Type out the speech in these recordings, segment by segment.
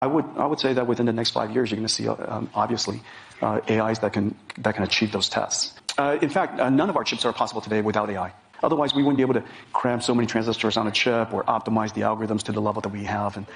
I would say that within the next 5 years, you're going to see, obviously, AIs that can achieve those tests. In fact, none of our chips are possible today without AI. Otherwise, we wouldn't be able to cram so many transistors on a chip or optimize the algorithms to the level that we have. And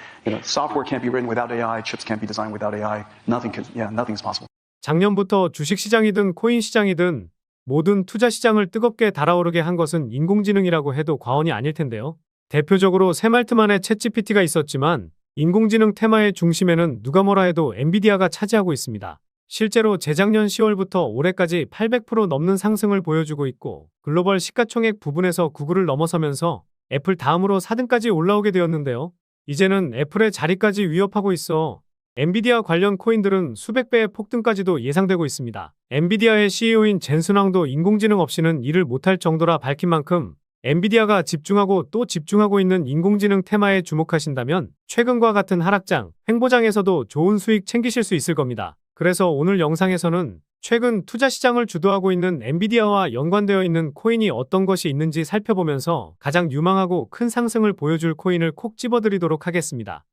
software can't be written without AI. Chips can't be designed without AI. Nothing is possible. 작년부터 주식시장이든 코인 시장이든 모든 투자 시장을 뜨겁게 달아오르게 한 것은 인공지능이라고 해도 과언이 아닐 텐데요. 대표적으로 새말트만의 챗GPT가 있었지만 인공지능 테마의 중심에는 누가 뭐라 해도 엔비디아가 차지하고 있습니다. 실제로 재작년 10월부터 올해까지 800% 넘는 상승을 보여주고 있고 글로벌 시가총액 부분에서 구글을 넘어서면서 애플 다음으로 4등까지 올라오게 되었는데요. 이제는 애플의 자리까지 위협하고 있어 엔비디아 관련 코인들은 수백 배의 폭등까지도 예상되고 있습니다. 엔비디아의 CEO인 젠슨 황도 인공지능 없이는 일을 못할 정도라 밝힌 만큼 엔비디아가 집중하고 또 집중하고 있는 인공지능 테마에 주목하신다면 최근과 같은 하락장, 횡보장에서도 좋은 수익 챙기실 수 있을 겁니다. 그래서 오늘 영상에서는 최근 투자 시장을 주도하고 있는 엔비디아와 연관되어 있는 코인이 어떤 것이 있는지 살펴보면서 가장 유망하고 큰 상승을 보여줄 코인을 콕 집어드리도록 하겠습니다.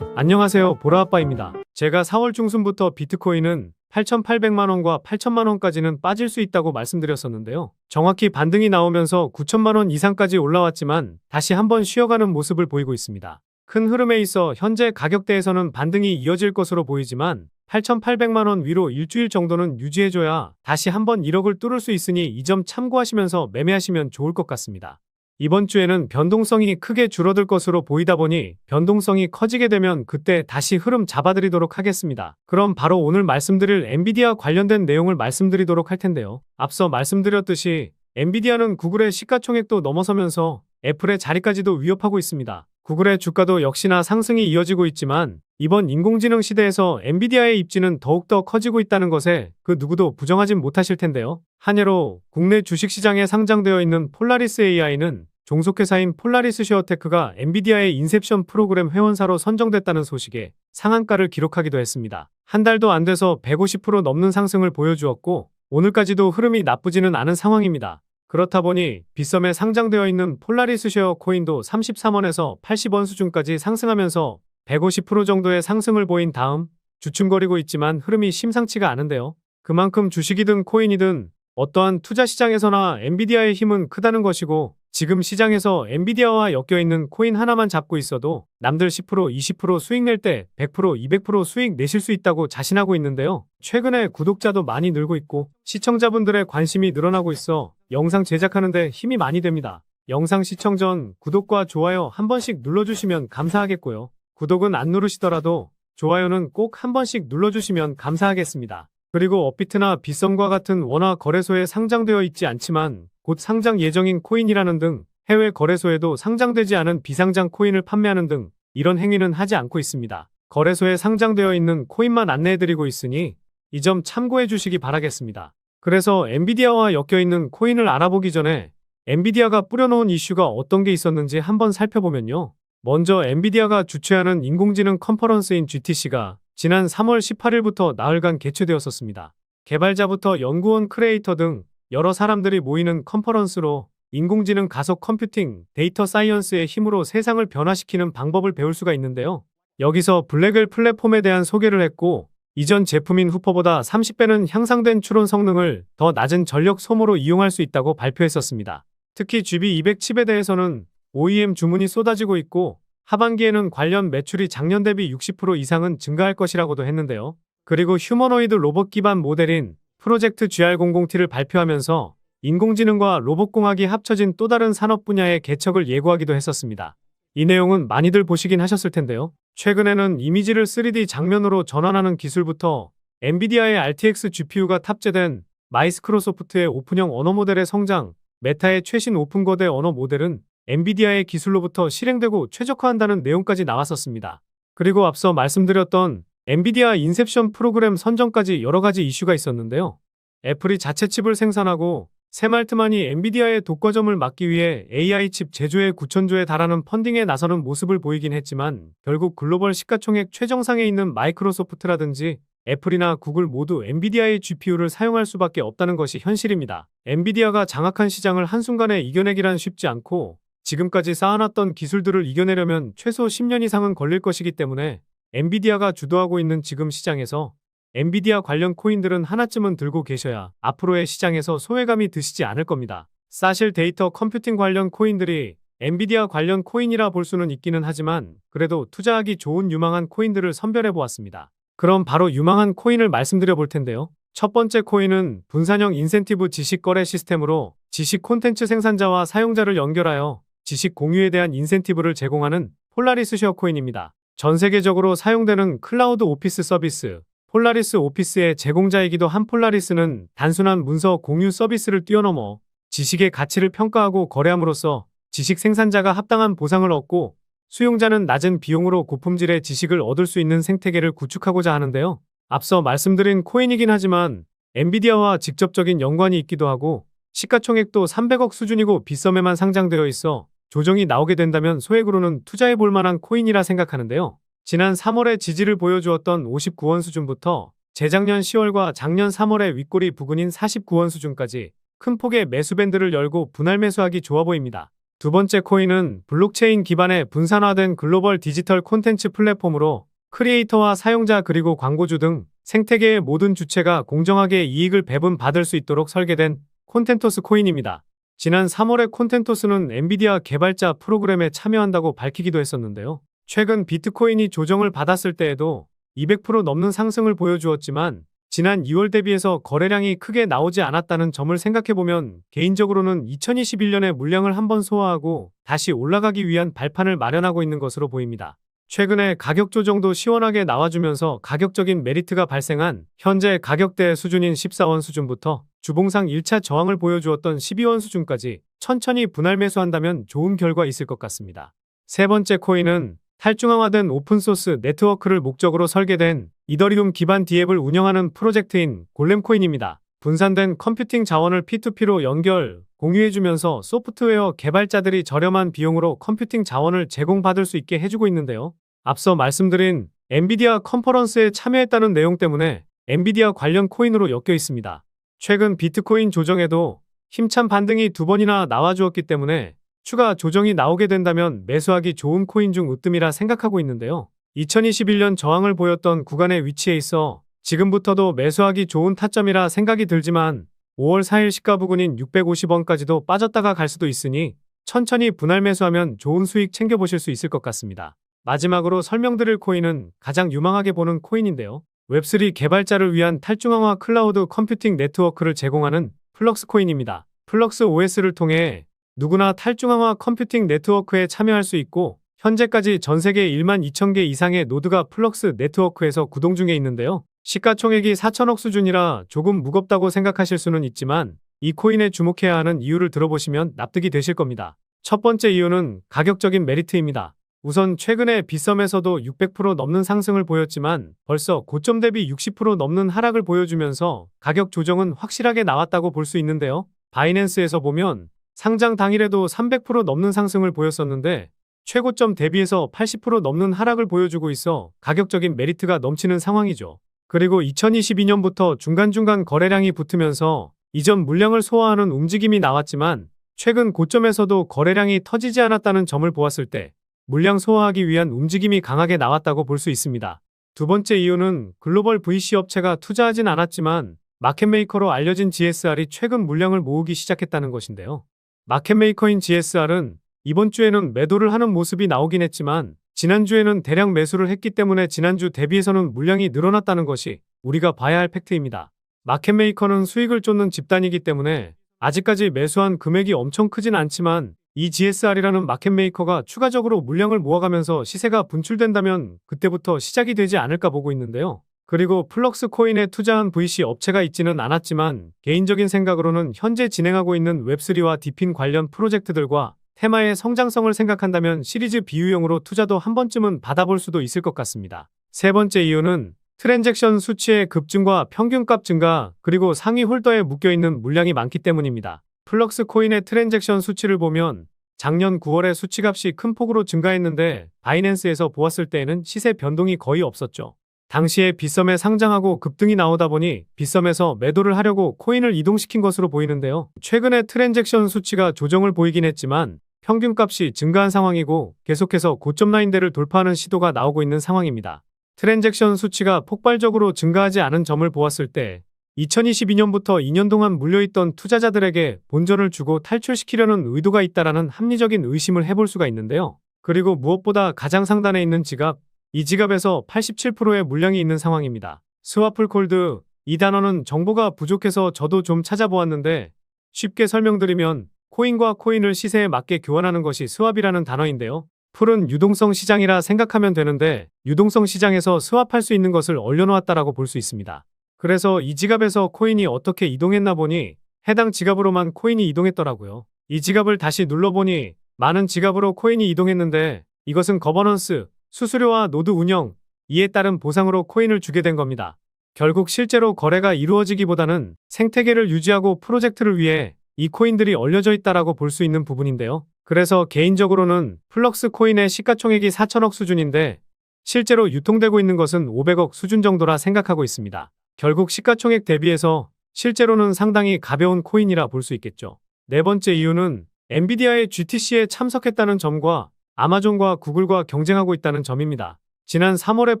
안녕하세요, 보라아빠입니다. 제가 4월 중순부터 비트코인은 8,800만원과 8천만원까지는 빠질 수 있다고 말씀드렸었는데요. 정확히 반등이 나오면서 9천만원 이상까지 올라왔지만 다시 한번 쉬어가는 모습을 보이고 있습니다. 큰 흐름에 있어 현재 가격대에서는 반등이 이어질 것으로 보이지만 8,800만원 위로 일주일 정도는 유지해줘야 다시 한번 1억을 뚫을 수 있으니 이 점 참고하시면서 매매하시면 좋을 것 같습니다. 이번 주에는 변동성이 크게 줄어들 것으로 보이다 보니 변동성이 커지게 되면 그때 다시 흐름 잡아드리도록 하겠습니다. 그럼 바로 오늘 말씀드릴 엔비디아 관련된 내용을 말씀드리도록 할 텐데요. 앞서 말씀드렸듯이 엔비디아는 구글의 시가총액도 넘어서면서 애플의 자리까지도 위협하고 있습니다. 구글의 주가도 역시나 상승이 이어지고 있지만 이번 인공지능 시대에서 엔비디아의 입지는 더욱더 커지고 있다는 것에 그 누구도 부정하진 못하실 텐데요. 한예로 국내 주식시장에 상장되어 있는 폴라리스 AI는 종속회사인 폴라리스 쉐어테크가 엔비디아의 인셉션 프로그램 회원사로 선정됐다는 소식에 상한가를 기록하기도 했습니다. 한 달도 안 돼서 150% 넘는 상승을 보여주었고 오늘까지도 흐름이 나쁘지는 않은 상황입니다. 그렇다 보니 빗썸에 상장되어 있는 폴라리스 쉐어 코인도 33원에서 80원 수준까지 상승하면서 150% 정도의 상승을 보인 다음 주춤거리고 있지만 흐름이 심상치가 않은데요. 그만큼 주식이든 코인이든 어떠한 투자 시장에서나 엔비디아의 힘은 크다는 것이고 지금 시장에서 엔비디아와 엮여있는 코인 하나만 잡고 있어도 남들 10%, 20% 수익 낼 때 100%, 200% 수익 내실 수 있다고 자신하고 있는데요. 최근에 구독자도 많이 늘고 있고 시청자분들의 관심이 늘어나고 있어 영상 제작하는데 힘이 많이 됩니다. 영상 시청 전 구독과 좋아요 한 번씩 눌러주시면 감사하겠고요. 구독은 안 누르시더라도 좋아요는 꼭 한 번씩 눌러주시면 감사하겠습니다. 그리고 업비트나 빗썸과 같은 원화 거래소에 상장되어 있지 않지만 곧 상장 예정인 코인이라는 등 해외 거래소에도 상장되지 않은 비상장 코인을 판매하는 등 이런 행위는 하지 않고 있습니다. 거래소에 상장되어 있는 코인만 안내해드리고 있으니 이 점 참고해 주시기 바라겠습니다. 그래서 엔비디아와 엮여있는 코인을 알아보기 전에 엔비디아가 뿌려놓은 이슈가 어떤 게 있었는지 한번 살펴보면요. 먼저 엔비디아가 주최하는 인공지능 컨퍼런스인 GTC가 지난 3월 18일부터 나흘간 개최되었었습니다. 개발자부터 연구원, 크리에이터 등 여러 사람들이 모이는 컨퍼런스로 인공지능 가속 컴퓨팅, 데이터 사이언스의 힘으로 세상을 변화시키는 방법을 배울 수가 있는데요. 여기서 블랙웰 플랫폼에 대한 소개를 했고 이전 제품인 후퍼보다 30배는 향상된 추론 성능을 더 낮은 전력 소모로 이용할 수 있다고 발표했었습니다. 특히 GB200 칩에 대해서는 OEM 주문이 쏟아지고 있고 하반기에는 관련 매출이 작년 대비 60% 이상은 증가할 것이라고도 했는데요. 그리고 휴머노이드 로봇 기반 모델인 프로젝트 GR00T를 발표하면서 인공지능과 로봇공학이 합쳐진 또 다른 산업 분야의 개척을 예고하기도 했었습니다. 이 내용은 많이들 보시긴 하셨을 텐데요. 최근에는 이미지를 3D 장면으로 전환하는 기술부터 엔비디아의 RTX GPU가 탑재된 마이스크로소프트의 오픈형 언어 모델의 성장, 메타의 최신 오픈거대 언어 모델은 엔비디아의 기술로부터 실행되고 최적화한다는 내용까지 나왔었습니다. 그리고 앞서 말씀드렸던 엔비디아 인셉션 프로그램 선정까지 여러 가지 이슈가 있었는데요. 애플이 자체 칩을 생산하고 샘알트만이 엔비디아의 독과점을 막기 위해 AI 칩 제조에 9천조에 달하는 펀딩에 나서는 모습을 보이긴 했지만 결국 글로벌 시가총액 최정상에 있는 마이크로소프트라든지 애플이나 구글 모두 엔비디아의 GPU를 사용할 수밖에 없다는 것이 현실입니다. 엔비디아가 장악한 시장을 한순간에 이겨내기란 쉽지 않고 지금까지 쌓아놨던 기술들을 이겨내려면 최소 10년 이상은 걸릴 것이기 때문에 엔비디아가 주도하고 있는 지금 시장에서 엔비디아 관련 코인들은 하나쯤은 들고 계셔야 앞으로의 시장에서 소외감이 드시지 않을 겁니다. 사실 데이터 컴퓨팅 관련 코인들이 엔비디아 관련 코인이라 볼 수는 있기는 하지만 그래도 투자하기 좋은 유망한 코인들을 선별해 보았습니다. 그럼 바로 유망한 코인을 말씀드려 볼 텐데요. 첫 번째 코인은 분산형 인센티브 지식 거래 시스템으로 지식 콘텐츠 생산자와 사용자를 연결하여 지식 공유에 대한 인센티브를 제공하는 폴라리스 쉐어 코인입니다. 전 세계적으로 사용되는 클라우드 오피스 서비스 폴라리스 오피스의 제공자이기도 한 폴라리스는 단순한 문서 공유 서비스를 뛰어넘어 지식의 가치를 평가하고 거래함으로써 지식 생산자가 합당한 보상을 얻고 수용자는 낮은 비용으로 고품질의 지식을 얻을 수 있는 생태계를 구축하고자 하는데요. 앞서 말씀드린 코인이긴 하지만 엔비디아와 직접적인 연관이 있기도 하고 시가총액도 300억 수준이고 빗썸에만 상장되어 있어 조정이 나오게 된다면 소액으로는 투자해 볼 만한 코인이라 생각하는데요. 지난 3월에 지지를 보여주었던 59원 수준부터 재작년 10월과 작년 3월에 윗골이 부근인 49원 수준까지 큰 폭의 매수 밴드를 열고 분할 매수하기 좋아 보입니다. 두 번째 코인은 블록체인 기반의 분산화된 글로벌 디지털 콘텐츠 플랫폼으로 크리에이터와 사용자 그리고 광고주 등 생태계의 모든 주체가 공정하게 이익을 배분받을 수 있도록 설계된 콘텐토스 코인입니다. 지난 3월에 콘텐토스는 엔비디아 개발자 프로그램에 참여한다고 밝히기도 했었는데요. 최근 비트코인이 조정을 받았을 때에도 200% 넘는 상승을 보여주었지만 지난 2월 대비해서 거래량이 크게 나오지 않았다는 점을 생각해보면 개인적으로는 2021년에 물량을 한번 소화하고 다시 올라가기 위한 발판을 마련하고 있는 것으로 보입니다. 최근에 가격 조정도 시원하게 나와주면서 가격적인 메리트가 발생한 현재 가격대 수준인 14원 수준부터 주봉상 1차 저항을 보여주었던 12원 수준까지 천천히 분할 매수한다면 좋은 결과 있을 것 같습니다. 세 번째 코인은 탈중앙화된 오픈소스 네트워크를 목적으로 설계된 이더리움 기반 D앱을 운영하는 프로젝트인 골렘코인입니다. 분산된 컴퓨팅 자원을 P2P로 연결, 공유해주면서 소프트웨어 개발자들이 저렴한 비용으로 컴퓨팅 자원을 제공받을 수 있게 해주고 있는데요. 앞서 말씀드린 엔비디아 컨퍼런스에 참여했다는 내용 때문에 엔비디아 관련 코인으로 엮여 있습니다. 최근 비트코인 조정에도 힘찬 반등이 두 번이나 나와주었기 때문에 추가 조정이 나오게 된다면 매수하기 좋은 코인 중 으뜸이라 생각하고 있는데요. 2021년 저항을 보였던 구간의 위치에 있어 지금부터도 매수하기 좋은 타점이라 생각이 들지만 5월 4일 시가 부근인 650원까지도 빠졌다가 갈 수도 있으니 천천히 분할 매수하면 좋은 수익 챙겨보실 수 있을 것 같습니다. 마지막으로 설명드릴 코인은 가장 유망하게 보는 코인인데요. 웹3 개발자를 위한 탈중앙화 클라우드 컴퓨팅 네트워크를 제공하는 플럭스 코인입니다. 플럭스 OS를 통해 누구나 탈중앙화 컴퓨팅 네트워크에 참여할 수 있고 현재까지 전 세계 1만 2천 개 이상의 노드가 플럭스 네트워크에서 구동 중에 있는데요. 시가총액이 4천억 수준이라 조금 무겁다고 생각하실 수는 있지만 이 코인에 주목해야 하는 이유를 들어보시면 납득이 되실 겁니다. 첫 번째 이유는 가격적인 메리트입니다. 우선 최근에 빗썸에서도 600% 넘는 상승을 보였지만 벌써 고점 대비 60% 넘는 하락을 보여주면서 가격 조정은 확실하게 나왔다고 볼 수 있는데요. 바이낸스에서 보면 상장 당일에도 300% 넘는 상승을 보였었는데 최고점 대비해서 80% 넘는 하락을 보여주고 있어 가격적인 메리트가 넘치는 상황이죠. 그리고 2022년부터 중간중간 거래량이 붙으면서 이전 물량을 소화하는 움직임이 나왔지만 최근 고점에서도 거래량이 터지지 않았다는 점을 보았을 때 물량 소화하기 위한 움직임이 강하게 나왔다고 볼 수 있습니다. 두 번째 이유는 글로벌 VC 업체가 투자하진 않았지만 마켓메이커로 알려진 GSR이 최근 물량을 모으기 시작했다는 것인데요. 마켓메이커인 GSR은 이번 주에는 매도를 하는 모습이 나오긴 했지만 지난주에는 대량 매수를 했기 때문에 지난주 대비해서는 물량이 늘어났다는 것이 우리가 봐야 할 팩트입니다. 마켓메이커는 수익을 쫓는 집단이기 때문에 아직까지 매수한 금액이 엄청 크진 않지만 이 GSR이라는 마켓메이커가 추가적으로 물량을 모아가면서 시세가 분출된다면 그때부터 시작이 되지 않을까 보고 있는데요. 그리고 플럭스 코인에 투자한 VC 업체가 있지는 않았지만 개인적인 생각으로는 현재 진행하고 있는 웹3와 디핀 관련 프로젝트들과 테마의 성장성을 생각한다면 시리즈 비유형으로 투자도 한 번쯤은 받아볼 수도 있을 것 같습니다. 세 번째 이유는 트랜잭션 수치의 급증과 평균값 증가 그리고 상위 홀더에 묶여있는 물량이 많기 때문입니다. 플럭스 코인의 트랜잭션 수치를 보면 작년 9월에 수치값이 큰 폭으로 증가했는데 바이낸스에서 보았을 때에는 시세 변동이 거의 없었죠. 당시에 빗썸에 상장하고 급등이 나오다 보니 빗썸에서 매도를 하려고 코인을 이동시킨 것으로 보이는데요. 최근에 트랜잭션 수치가 조정을 보이긴 했지만 평균값이 증가한 상황이고 계속해서 고점 라인대를 돌파하는 시도가 나오고 있는 상황입니다. 트랜잭션 수치가 폭발적으로 증가하지 않은 점을 보았을 때 2022년부터 2년 동안 물려있던 투자자들에게 본전을 주고 탈출시키려는 의도가 있다라는 합리적인 의심을 해볼 수가 있는데요. 그리고 무엇보다 가장 상단에 있는 지갑, 이 지갑에서 87%의 물량이 있는 상황입니다. 스와플 콜드, 이 단어는 정보가 부족해서 저도 좀 찾아보았는데 쉽게 설명드리면 코인과 코인을 시세에 맞게 교환하는 것이 스왑이라는 단어인데요. 풀은 유동성 시장이라 생각하면 되는데 유동성 시장에서 스왑할 수 있는 것을 얼려놓았다라고 볼 수 있습니다. 그래서 이 지갑에서 코인이 어떻게 이동했나 보니 해당 지갑으로만 코인이 이동했더라고요. 이 지갑을 다시 눌러보니 많은 지갑으로 코인이 이동했는데 이것은 거버넌스, 수수료와 노드 운영, 이에 따른 보상으로 코인을 주게 된 겁니다. 결국 실제로 거래가 이루어지기보다는 생태계를 유지하고 프로젝트를 위해 이 코인들이 얼려져 있다라고 볼 수 있는 부분인데요. 그래서 개인적으로는 플럭스 코인의 시가총액이 4천억 수준인데 실제로 유통되고 있는 것은 500억 수준 정도라 생각하고 있습니다. 결국 시가총액 대비해서 실제로는 상당히 가벼운 코인이라 볼 수 있겠죠. 네 번째 이유는 엔비디아의 GTC에 참석했다는 점과 아마존과 구글과 경쟁하고 있다는 점입니다. 지난 3월에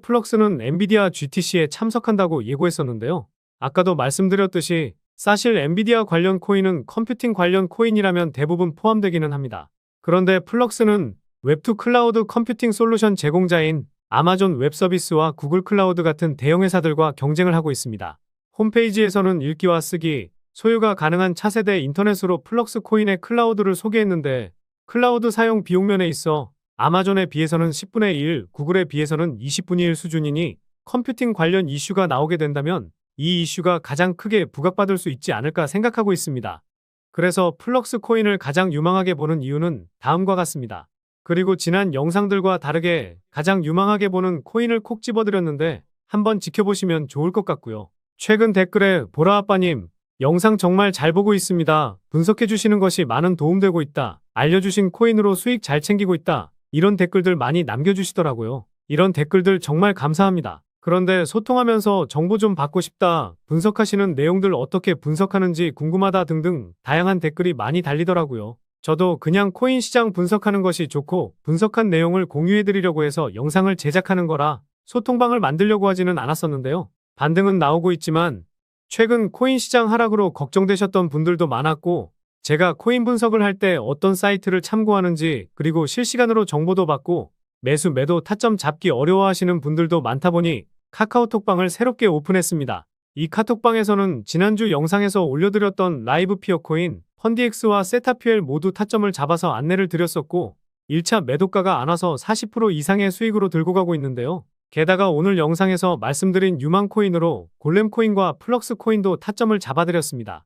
플럭스는 엔비디아 GTC에 참석한다고 예고했었는데요. 아까도 말씀드렸듯이 사실 엔비디아 관련 코인은 컴퓨팅 관련 코인이라면 대부분 포함되기는 합니다. 그런데 플럭스는 웹2 클라우드 컴퓨팅 솔루션 제공자인 아마존 웹서비스와 구글 클라우드 같은 대형 회사들과 경쟁을 하고 있습니다. 홈페이지에서는 읽기와 쓰기, 소유가 가능한 차세대 인터넷으로 플럭스 코인의 클라우드를 소개했는데 클라우드 사용 비용면에 있어 아마존에 비해서는 10분의 1, 구글에 비해서는 20분의 1 수준이니 컴퓨팅 관련 이슈가 나오게 된다면 이 이슈가 가장 크게 부각받을 수 있지 않을까 생각하고 있습니다. 그래서 플럭스 코인을 가장 유망하게 보는 이유는 다음과 같습니다. 그리고 지난 영상들과 다르게 가장 유망하게 보는 코인을 콕 집어드렸는데 한번 지켜보시면 좋을 것 같고요. 최근 댓글에 보라아빠님 영상 정말 잘 보고 있습니다. 분석해주시는 것이 많은 도움되고 있다. 알려주신 코인으로 수익 잘 챙기고 있다. 이런 댓글들 많이 남겨주시더라고요. 이런 댓글들 정말 감사합니다. 그런데 소통하면서 정보 좀 받고 싶다. 분석하시는 내용들 어떻게 분석하는지 궁금하다 등등 다양한 댓글이 많이 달리더라고요. 저도 그냥 코인 시장 분석하는 것이 좋고 분석한 내용을 공유해드리려고 해서 영상을 제작하는 거라 소통방을 만들려고 하지는 않았었는데요. 반등은 나오고 있지만 최근 코인 시장 하락으로 걱정되셨던 분들도 많았고 제가 코인 분석을 할 때 어떤 사이트를 참고하는지 그리고 실시간으로 정보도 받고 매수 매도 타점 잡기 어려워하시는 분들도 많다 보니 카카오톡방을 새롭게 오픈했습니다. 이 카톡방에서는 지난주 영상에서 올려드렸던 라이브 피어코인, 펀디엑스와 세타퓨엘 모두 타점을 잡아서 안내를 드렸었고 1차 매도가가 안 와서 40% 이상의 수익으로 들고 가고 있는데요. 게다가 오늘 영상에서 말씀드린 유망코인으로 골렘코인과 플럭스코인도 타점을 잡아드렸습니다.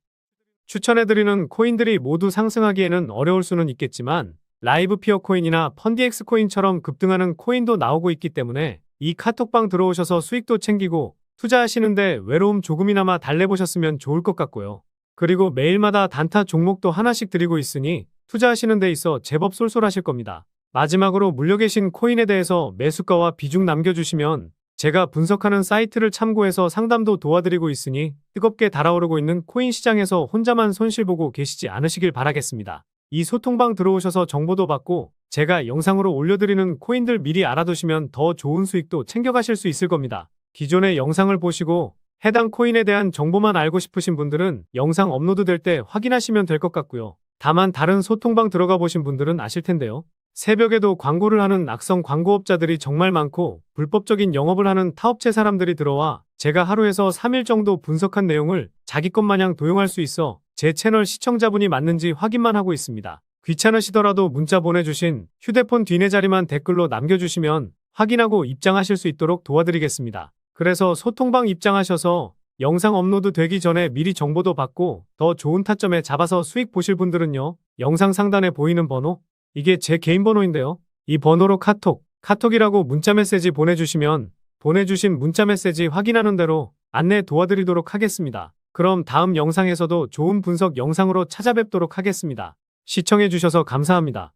추천해드리는 코인들이 모두 상승하기에는 어려울 수는 있겠지만 라이브 피어코인이나 펀디엑스코인처럼 급등하는 코인도 나오고 있기 때문에 이 카톡방 들어오셔서 수익도 챙기고 투자하시는데 외로움 조금이나마 달래보셨으면 좋을 것 같고요. 그리고 매일마다 단타 종목도 하나씩 드리고 있으니 투자하시는 데 있어 제법 쏠쏠하실 겁니다. 마지막으로 물려 계신 코인에 대해서 매수가와 비중 남겨주시면 제가 분석하는 사이트를 참고해서 상담도 도와드리고 있으니 뜨겁게 달아오르고 있는 코인 시장에서 혼자만 손실 보고 계시지 않으시길 바라겠습니다. 이 소통방 들어오셔서 정보도 받고 제가 영상으로 올려드리는 코인들 미리 알아두시면 더 좋은 수익도 챙겨가실 수 있을 겁니다. 기존의 영상을 보시고 해당 코인에 대한 정보만 알고 싶으신 분들은 영상 업로드 될 때 확인하시면 될 것 같고요. 다만 다른 소통방 들어가 보신 분들은 아실 텐데요. 새벽에도 광고를 하는 악성 광고업자들이 정말 많고 불법적인 영업을 하는 타업체 사람들이 들어와 제가 하루에서 3일 정도 분석한 내용을 자기 것 마냥 도용할 수 있어 제 채널 시청자분이 맞는지 확인만 하고 있습니다. 귀찮으시더라도 문자 보내주신 휴대폰 뒷내 자리만 댓글로 남겨주시면 확인하고 입장하실 수 있도록 도와드리겠습니다. 그래서 소통방 입장하셔서 영상 업로드 되기 전에 미리 정보도 받고 더 좋은 타점에 잡아서 수익 보실 분들은요. 영상 상단에 보이는 번호, 이게 제 개인 번호인데요. 이 번호로 카톡이라고 문자 메시지 보내주시면 보내주신 문자 메시지 확인하는 대로 안내 도와드리도록 하겠습니다. 그럼 다음 영상에서도 좋은 분석 영상으로 찾아뵙도록 하겠습니다. 시청해주셔서 감사합니다.